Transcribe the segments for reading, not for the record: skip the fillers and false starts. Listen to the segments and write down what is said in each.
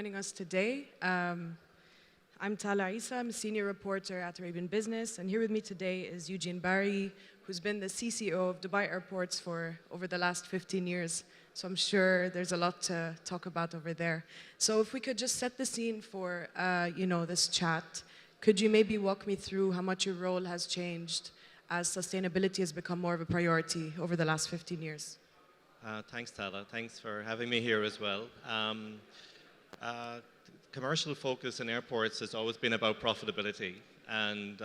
joining us today. I'm Tala Isa, I'm a senior reporter at Arabian Business, and here with me today is Eugene Barry, who's been the CCO of Dubai Airports for over the last 15 years. So I'm sure there's a lot to talk about over there. So if we could just set the scene for, this chat, could you maybe walk me through how much your role has changed as sustainability has become more of a priority over the last 15 years? Thanks, Tala. Thanks for having me here as well. Commercial focus in airports has always been about profitability and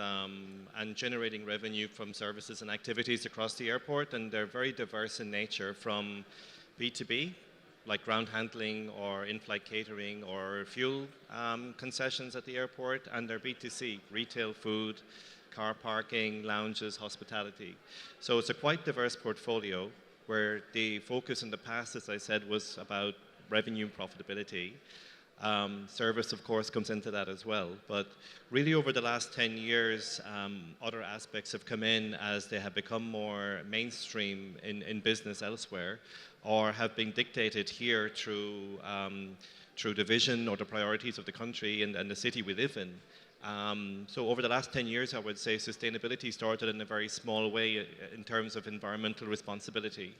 generating revenue from services and activities across the airport, and they're very diverse in nature, from B2B, like ground handling or in-flight catering or fuel concessions at the airport, and they're B2C, retail, food, car parking, lounges, hospitality. So it's a quite diverse portfolio where the focus in the past, as I said, was about revenue and profitability. Service, of course, comes into that as well. But really over the last 10 years, other aspects have come in as they have become more mainstream in business elsewhere, or have been dictated here through the vision or the priorities of the country and the city we live in. So over the last 10 years, I would say sustainability started in a very small way in terms of environmental responsibility,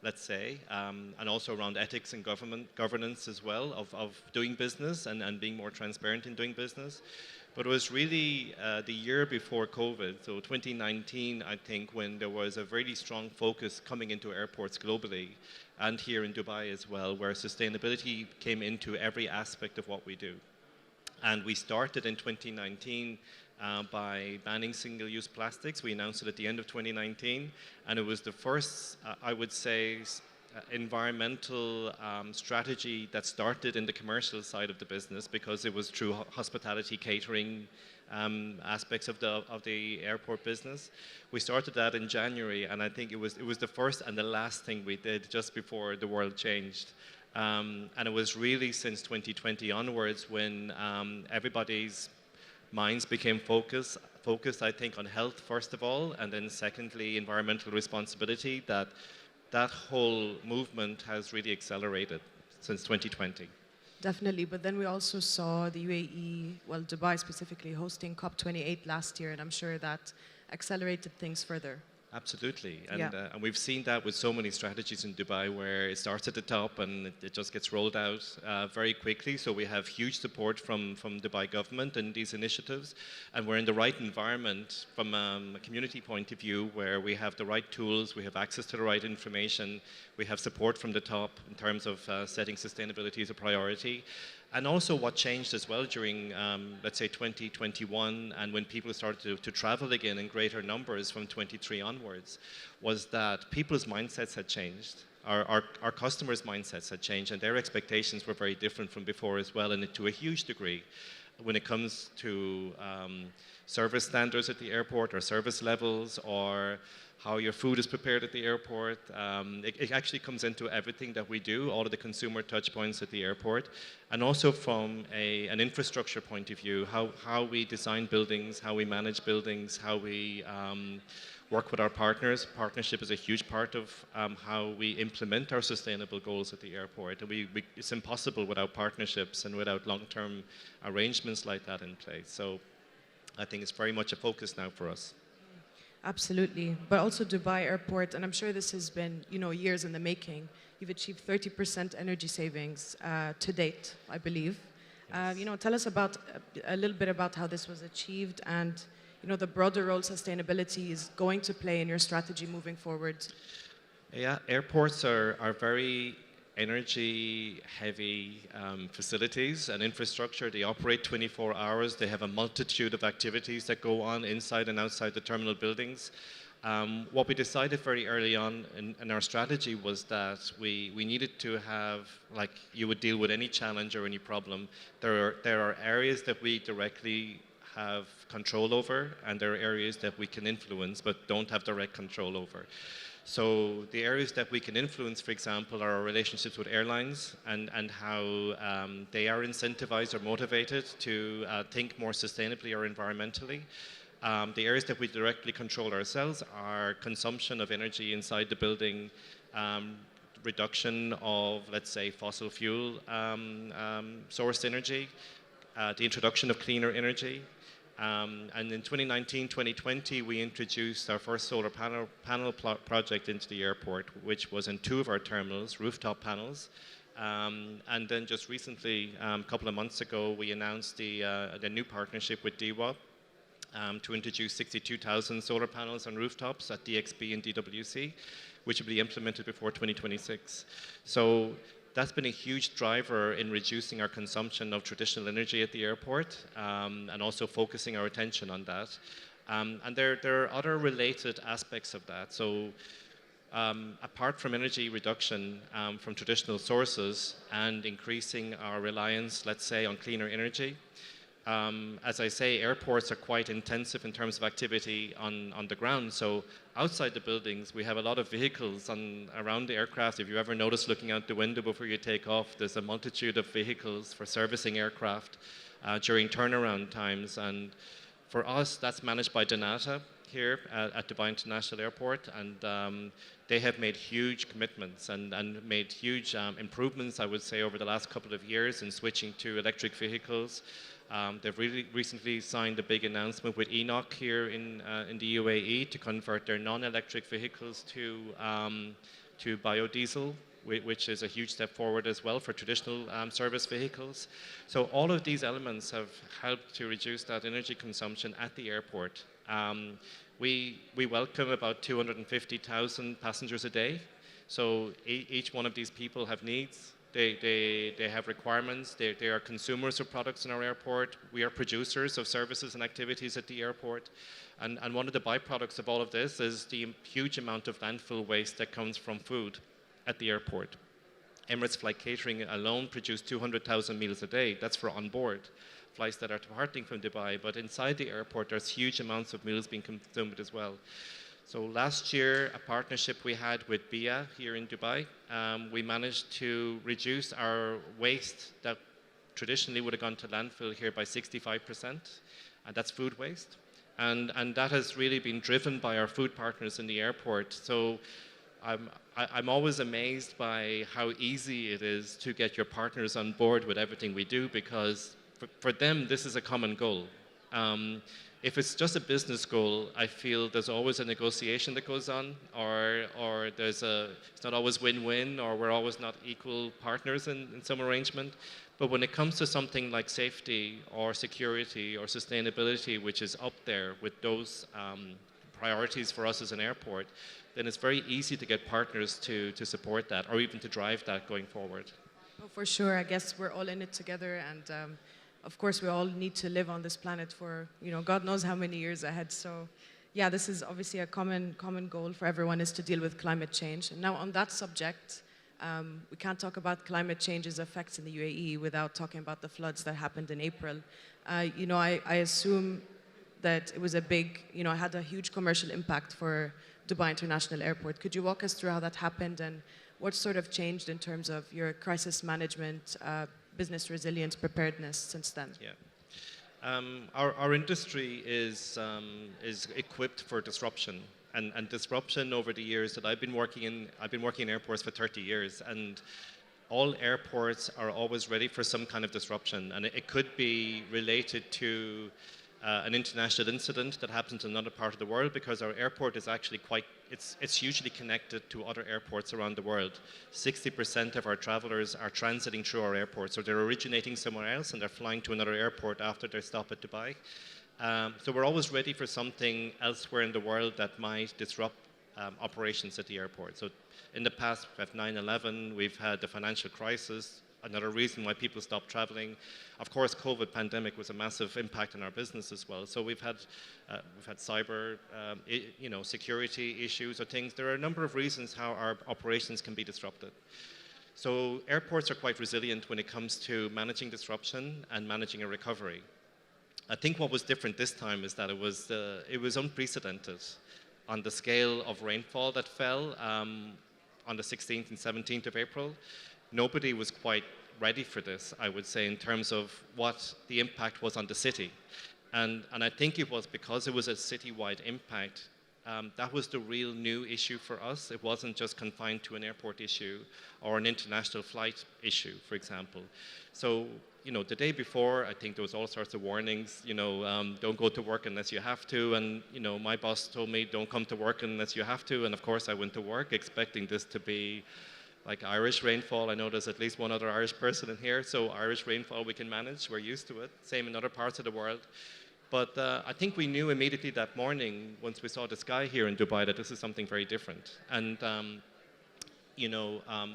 let's say, and also around ethics and governance as well of doing business and being more transparent in doing business. But it was really the year before COVID, so 2019, I think, when there was a really strong focus coming into airports globally and here in Dubai as well, where sustainability came into every aspect of what we do. And we started in 2019 by banning single-use plastics. We announced it at the end of 2019, and it was the first, I would say, environmental strategy that started in the commercial side of the business, because it was through hospitality, catering aspects of the airport business. We started that in January, and I think it was the first and the last thing we did just before the world changed. And it was really since 2020 onwards when everybody's minds became focused, I think, on health first of all, and then secondly, environmental responsibility, that whole movement has really accelerated since 2020. Definitely, but then we also saw the UAE, well, Dubai specifically, hosting COP28 last year, and I'm sure that accelerated things further. Absolutely, and we've seen that with so many strategies in Dubai, where it starts at the top and it just gets rolled out very quickly. So we have huge support from Dubai government in these initiatives, and we're in the right environment from a community point of view, where we have the right tools, we have access to the right information, we have support from the top in terms of setting sustainability as a priority. And also what changed as well during, let's say, 2021, and when people started to travel again in greater numbers from 23 onwards, was that people's mindsets had changed. Our customers' mindsets had changed, and their expectations were very different from before as well, and to a huge degree. When it comes to service standards at the airport, or service levels, or how your food is prepared at the airport. It actually comes into everything that we do, all of the consumer touch points at the airport. And also from an infrastructure point of view, how we design buildings, how we manage buildings, how we work with our partners. Partnership is a huge part of how we implement our sustainable goals at the airport. And it's impossible without partnerships and without long-term arrangements like that in place. So I think it's very much a focus now for us. Absolutely, but also Dubai Airport, and I'm sure this has been, years in the making. You've achieved 30% energy savings to date, I believe. Yes. Tell us a little bit about how this was achieved, and the broader role sustainability is going to play in your strategy moving forward. Yeah, airports are very energy heavy facilities and infrastructure. They operate 24 hours. They have a multitude of activities that go on inside and outside the terminal buildings. What we decided very early on in our strategy was that we needed to have, like you would deal with any challenge or any problem, there are areas that we directly have control over, and there are areas that we can influence but don't have direct control over. So the areas that we can influence, for example, are our relationships with airlines and how they are incentivized or motivated to think more sustainably or environmentally. The areas that we directly control ourselves are consumption of energy inside the building, reduction of, let's say, fossil fuel sourced energy, the introduction of cleaner energy. And in 2019, 2020, we introduced our first solar panel project into the airport, which was in 2 of our terminals, rooftop panels. And then just recently, a couple of months ago, we announced the new partnership with DEWA to introduce 62,000 solar panels on rooftops at DXB and DWC, which will be implemented before 2026. So that's been a huge driver in reducing our consumption of traditional energy at the airport, and also focusing our attention on that. And there are other related aspects of that. So apart from energy reduction from traditional sources and increasing our reliance, let's say, on cleaner energy, as I say, airports are quite intensive in terms of activity on the ground. So outside the buildings, we have a lot of vehicles around the aircraft. If you ever notice looking out the window before you take off, there's a multitude of vehicles for servicing aircraft during turnaround times. And for us, that's managed by Donata here at Dubai International Airport. And they have made huge commitments and made huge improvements, I would say, over the last couple of years in switching to electric vehicles. They've really recently signed a big announcement with ENOC here in the UAE to convert their non-electric vehicles to biodiesel, which is a huge step forward as well for traditional service vehicles. So all of these elements have helped to reduce that energy consumption at the airport. We welcome about 250,000 passengers a day. So each one of these people have needs. They have requirements. They are consumers of products in our airport. We are producers of services and activities at the airport. And one of the byproducts of all of this is the huge amount of landfill waste that comes from food at the airport. Emirates Flight Catering alone produce 200,000 meals a day. That's for onboard flights that are departing from Dubai. But inside the airport, there's huge amounts of meals being consumed as well. So last year, a partnership we had with BIA here in Dubai, we managed to reduce our waste that traditionally would have gone to landfill here by 65%, and that's food waste. And that has really been driven by our food partners in the airport. So I'm always amazed by how easy it is to get your partners on board with everything we do, because for them, this is a common goal. If it's just a business goal, I feel there's always a negotiation that goes on, or it's not always win-win, or we're always not equal partners in some arrangement. But when it comes to something like safety or security or sustainability, which is up there with those priorities for us as an airport, then it's very easy to get partners to support that, or even to drive that going forward. Oh, for sure. I guess we're all in it together, and of course, we all need to live on this planet for, God knows how many years ahead. So, yeah, this is obviously a common goal for everyone, is to deal with climate change. And now on that subject, we can't talk about climate change's effects in the UAE without talking about the floods that happened in April. I assume that it was had a huge commercial impact for Dubai International Airport. Could you walk us through how that happened and what sort of changed in terms of your crisis management, business resilience, preparedness since then? Yeah, our industry is equipped for disruption, and disruption over the years that I've been working in airports for 30 years, and all airports are always ready for some kind of disruption, and it could be related to an international incident that happens in another part of the world, because our airport is actually it's hugely connected to other airports around the world. 60% of our travelers are transiting through our airport, so they're originating somewhere else and they're flying to another airport after their stop at Dubai. So we're always ready for something elsewhere in the world that might disrupt operations at the airport. So in the past, we've had 9/11, we've had the financial crisis, another reason why people stopped traveling. Of course, COVID pandemic was a massive impact on our business as well. So we've had cyber, security issues or things. There are a number of reasons how our operations can be disrupted. So airports are quite resilient when it comes to managing disruption and managing a recovery. I think what was different this time is that it was unprecedented on the scale of rainfall that fell on the 16th and 17th of April. Nobody was quite ready for this, I would say, in terms of what the impact was on the city. And I think it was because it was a citywide impact, that was the real new issue for us. It wasn't just confined to an airport issue or an international flight issue, for example. So, the day before, I think there was all sorts of warnings, don't go to work unless you have to. And, my boss told me, don't come to work unless you have to. And of course, I went to work expecting this to be like Irish rainfall. I know there's at least one other Irish person in here. So Irish rainfall we can manage. We're used to it. Same in other parts of the world. But I think we knew immediately that morning, once we saw the sky here in Dubai, that this is something very different. And,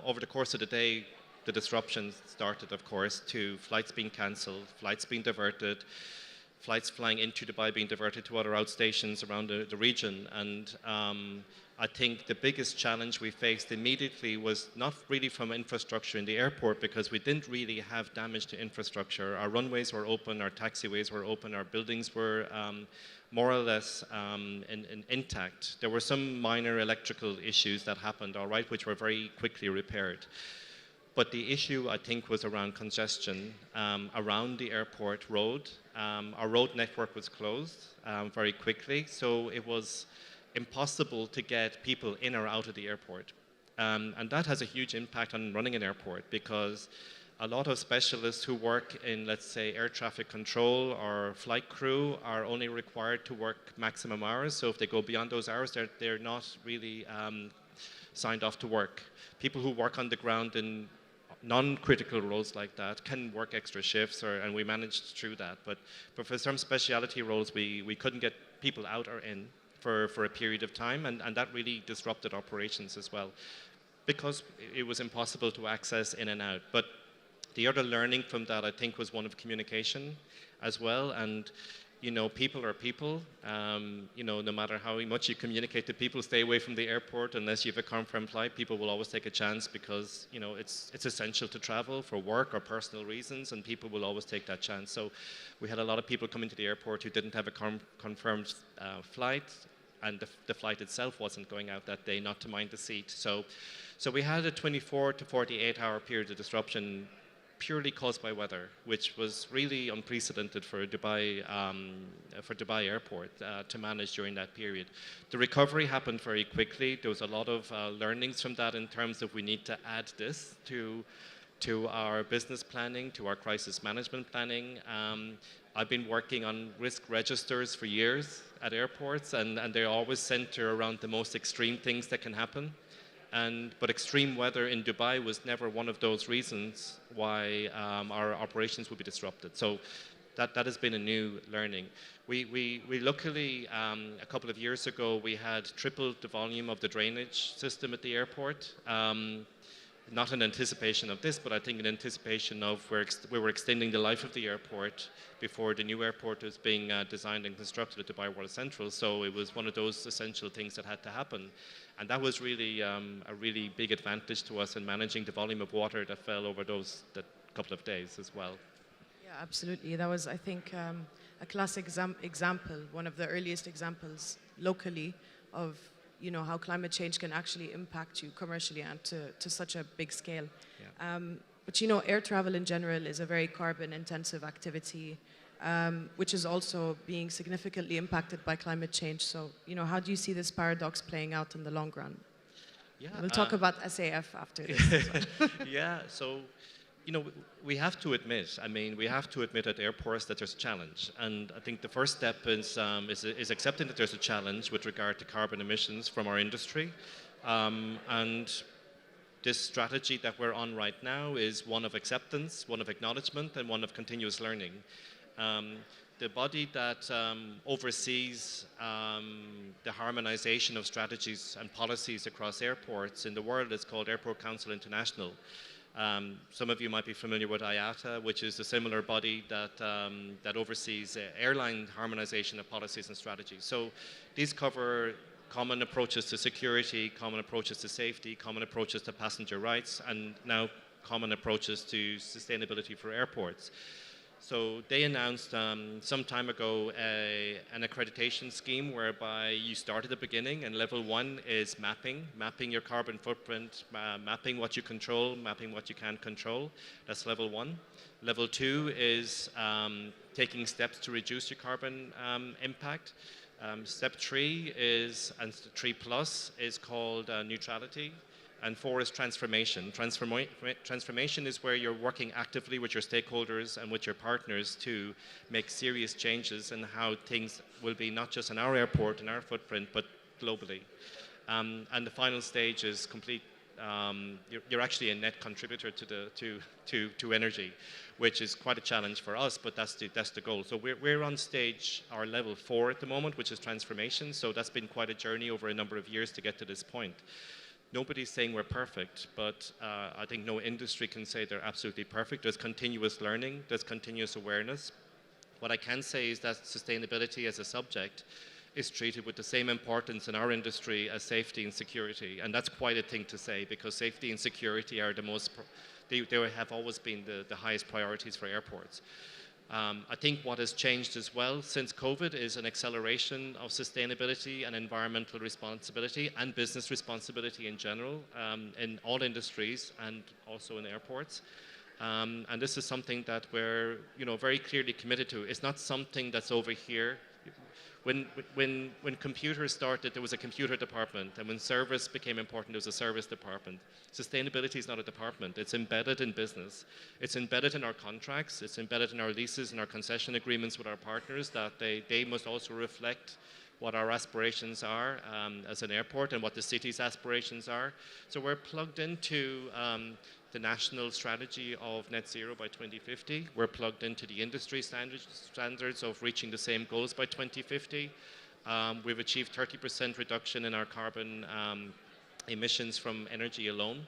over the course of the day, the disruptions started, of course, to flights being cancelled, flights being diverted, flights flying into Dubai being diverted to other outstations around the region. And I think the biggest challenge we faced immediately was not really from infrastructure in the airport, because we didn't really have damage to infrastructure. Our runways were open, our taxiways were open, our buildings were more or less intact. There were some minor electrical issues that happened, all right, which were very quickly repaired. But the issue, I think, was around congestion around the airport road. Our road network was closed very quickly, so it was impossible to get people in or out of the airport. And that has a huge impact on running an airport, because a lot of specialists who work in, let's say, air traffic control or flight crew are only required to work maximum hours. So if they go beyond those hours, they're not really signed off to work. People who work on the ground in non-critical roles like that can work extra shifts, and we managed through that. But for some speciality roles, we couldn't get people out or in for a period of time, and that really disrupted operations as well, because it was impossible to access in and out. But the other learning from that, I think, was one of communication as well. And people are people. No matter how much you communicate to people, stay away from the airport unless you have a confirmed flight. People will always take a chance, because it's essential to travel for work or personal reasons, and people will always take that chance. So we had a lot of people come into the airport who didn't have a confirmed flight, and the flight itself wasn't going out that day, not to mind the seat. So we had a 24 to 48-hour period of disruption purely caused by weather, which was really unprecedented for Dubai Airport to manage during that period. The recovery happened very quickly. There was a lot of learnings from that in terms of we need to add this to our business planning, to our crisis management planning. I've been working on risk registers for years at airports, and they always center around the most extreme things that can happen. But extreme weather in Dubai was never one of those reasons why our operations would be disrupted. So that has been a new learning. We luckily, a couple of years ago, we had tripled the volume of the drainage system at the airport. Not in anticipation of this, but I think in anticipation of we were extending the life of the airport before the new airport was being designed and constructed at Dubai World Central. So it was one of those essential things that had to happen. And that was really a really big advantage to us in managing the volume of water that fell over that couple of days as well. Yeah, absolutely. That was, I think, a classic example, one of the earliest examples locally of how climate change can actually impact you commercially and to such a big scale. Yeah. But air travel in general is a very carbon-intensive activity, which is also being significantly impacted by climate change. So, how do you see this paradox playing out in the long run? Yeah, we'll talk about SAF after this as well. Yeah, so we have to admit, we have to admit at airports that there's a challenge. And I think the first step is accepting that there's a challenge with regard to carbon emissions from our industry. And this strategy that we're on right now is one of acceptance, one of acknowledgement, and one of continuous learning. The body that oversees the harmonization of strategies and policies across airports in the world is called Airport Council International. Some of you might be familiar with IATA, which is a similar body that oversees airline harmonization of policies and strategies. So these cover common approaches to security, common approaches to safety, common approaches to passenger rights, and now common approaches to sustainability for airports. So they announced some time ago an accreditation scheme whereby you start at the beginning, and level 1 is mapping your carbon footprint, mapping what you control, mapping what you can't control. That's level 1. Level 2 is taking steps to reduce your carbon impact. Step 3 is, and 3 plus, is called neutrality. And 4 is transformation. Transformation is where you're working actively with your stakeholders and with your partners to make serious changes in how things will be not just in our airport and our footprint, but globally. And the final stage is complete. You're actually a net contributor to energy, which is quite a challenge for us, but that's the goal. So we're on stage, our level 4 at the moment, which is transformation. So that's been quite a journey over a number of years to get to this point. Nobody's saying we're perfect, but I think no industry can say they're absolutely perfect. There's continuous learning, there's continuous awareness. What I can say is that sustainability as a subject is treated with the same importance in our industry as safety and security. And that's quite a thing to say, because safety and security are they have always been the highest priorities for airports. I think what has changed as well since COVID is an acceleration of sustainability and environmental responsibility and business responsibility in general in all industries and also in airports. And this is something that we're very clearly committed to. It's not something that's over here. When computers started, there was a computer department, and when service became important, there was a service department. Sustainability is not a department. It's embedded in business. It's embedded in our contracts. It's embedded in our leases and our concession agreements with our partners, that they must also reflect what our aspirations are as an airport and what the city's aspirations are. So we're plugged into the national strategy of net zero by 2050. We're plugged into the industry standards of reaching the same goals by 2050. We've achieved 30% reduction in our carbon emissions from energy alone.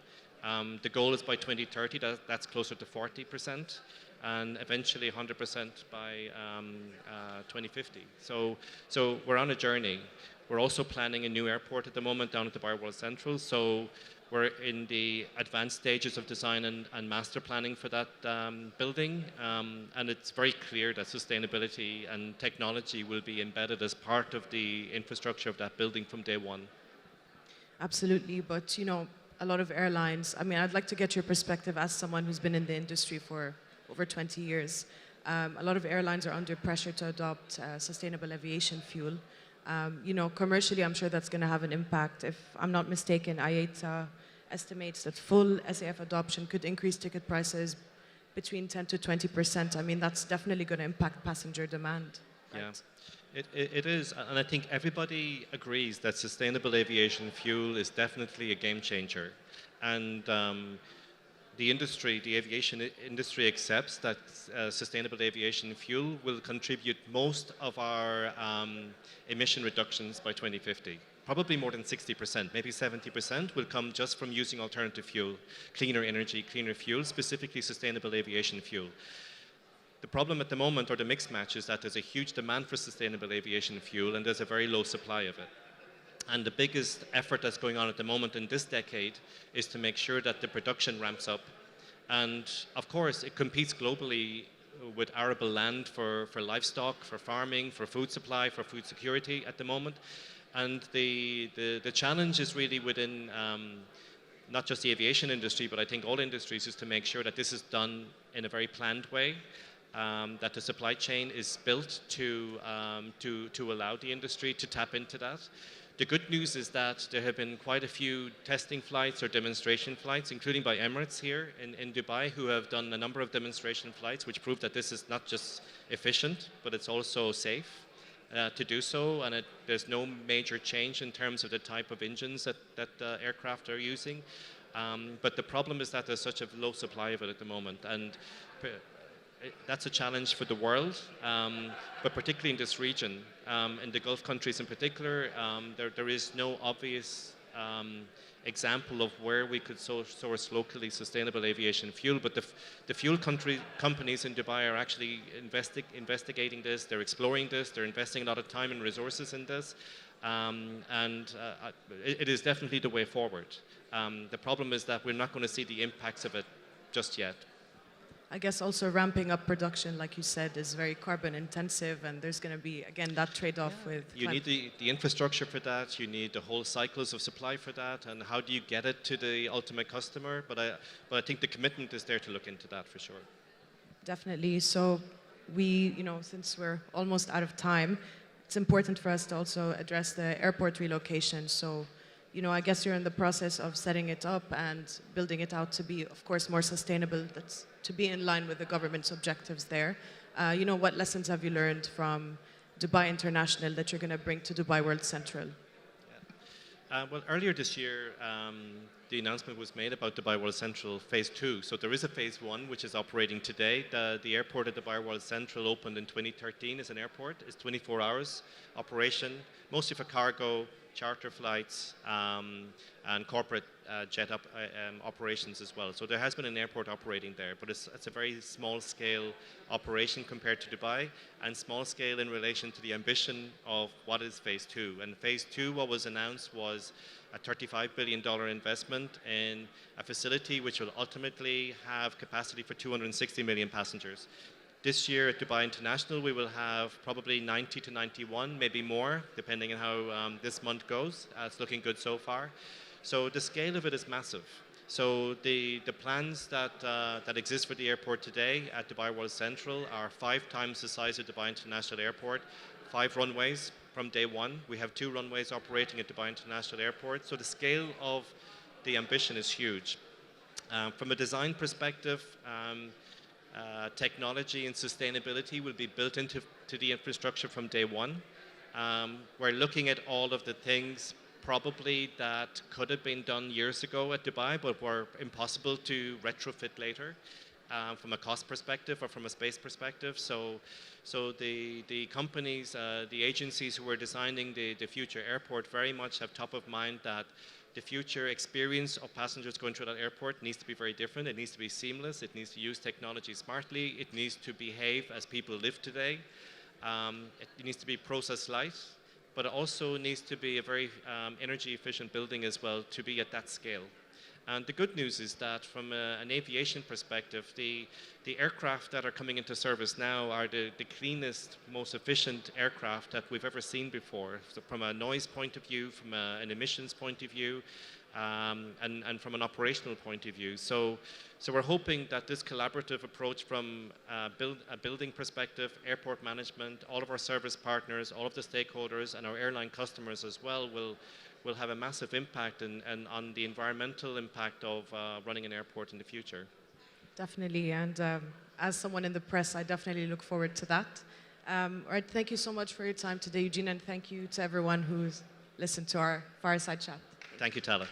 The goal is by 2030, that's closer to 40%, and eventually 100% by 2050. So we're on a journey. We're also planning a new airport at the moment down at the Barworld Central. So we're in the advanced stages of design and master planning for that building. And it's very clear that sustainability and technology will be embedded as part of the infrastructure of that building from day one. Absolutely, but a lot of airlines, I'd like to get your perspective as someone who's been in the industry for over 20 years. A lot of airlines are under pressure to adopt sustainable aviation fuel. Commercially, I'm sure that's going to have an impact. If I'm not mistaken, IATA estimates that full SAF adoption could increase ticket prices between 10 to 20%. That's definitely going to impact passenger demand. Right? Yeah, it is. And I think everybody agrees that sustainable aviation fuel is definitely a game changer. And the aviation industry accepts that sustainable aviation fuel will contribute most of our emission reductions by 2050. Probably more than 60%, maybe 70% will come just from using alternative fuel, cleaner energy, cleaner fuel, specifically sustainable aviation fuel. The problem at the moment, or the mixed match, is that there's a huge demand for sustainable aviation fuel and there's a very low supply of it. And the biggest effort that's going on at the moment in this decade is to make sure that the production ramps up. And of course, it competes globally with arable land for livestock, for farming, for food supply, for food security at the moment. And the challenge is really within not just the aviation industry, but I think all industries, is to make sure that this is done in a very planned way, that the supply chain is built to allow the industry to tap into that. The good news is that there have been quite a few testing flights or demonstration flights, including by Emirates here in Dubai, who have done a number of demonstration flights, which prove that this is not just efficient, but it's also safe to do so. And there's no major change in terms of the type of engines that aircraft are using. But the problem is that there's such a low supply of it at the moment. And that's a challenge for the world, but particularly in this region, in the Gulf countries in particular, there is no obvious example of where we could source locally sustainable aviation fuel. But the fuel companies in Dubai are actually investigating this, they're exploring this, they're investing a lot of time and resources in this, and it is definitely the way forward. The problem is that we're not going to see the impacts of it just yet. I guess also ramping up production, like you said, is very carbon intensive, and there's going to be, again, that trade-off with... You need the infrastructure for that, you need the whole cycles of supply for that, and how do you get it to the ultimate customer? But I think the commitment is there to look into that for sure. Definitely. So we, since we're almost out of time, it's important for us to also address the airport relocation. So, I guess you're in the process of setting it up and building it out to be, of course, more sustainable, that's to be in line with the government's objectives there. What lessons have you learned from Dubai International that you're going to bring to Dubai World Central? Well, earlier this year, the announcement was made about Dubai World Central Phase 2. So there is a Phase 1 which is operating today. The airport at Dubai World Central opened in 2013 as an airport. It's 24 hours operation, mostly for cargo, charter flights, and corporate jet operations as well. So there has been an airport operating there, but it's a very small scale operation compared to Dubai, and small scale in relation to the ambition of what is Phase 2. And Phase 2, what was announced was a $35 billion investment in a facility which will ultimately have capacity for 260 million passengers. This year at Dubai International, we will have probably 90 to 91, maybe more, depending on how this month goes. It's looking good so far. So the scale of it is massive. So the plans that exist for the airport today at Dubai World Central are 5 times the size of Dubai International Airport, 5 runways from day one. We have 2 runways operating at Dubai International Airport. So the scale of the ambition is huge. From a design perspective, technology and sustainability will be built into the infrastructure from day one. We're looking at all of the things probably that could have been done years ago at Dubai, but were impossible to retrofit later from a cost perspective or from a space perspective. So the companies, the agencies who are designing the future airport very much have top of mind that the future experience of passengers going through that airport needs to be very different. It needs to be seamless. It needs to use technology smartly. It needs to behave as people live today. It needs to be process light, but it also needs to be a very energy efficient building as well to be at that scale. And the good news is that from an aviation perspective, the aircraft that are coming into service now are the cleanest, most efficient aircraft that we've ever seen before. So from a noise point of view, from an emissions point of view, and from an operational point of view. So we're hoping that this collaborative approach from a building perspective, airport management, all of our service partners, all of the stakeholders, and our airline customers as well will have a massive impact on the environmental impact of running an airport in the future. Definitely, and as someone in the press, I definitely look forward to that. All right, thank you so much for your time today, Eugene, and thank you to everyone who's listened to our fireside chat. Thank you, Tala.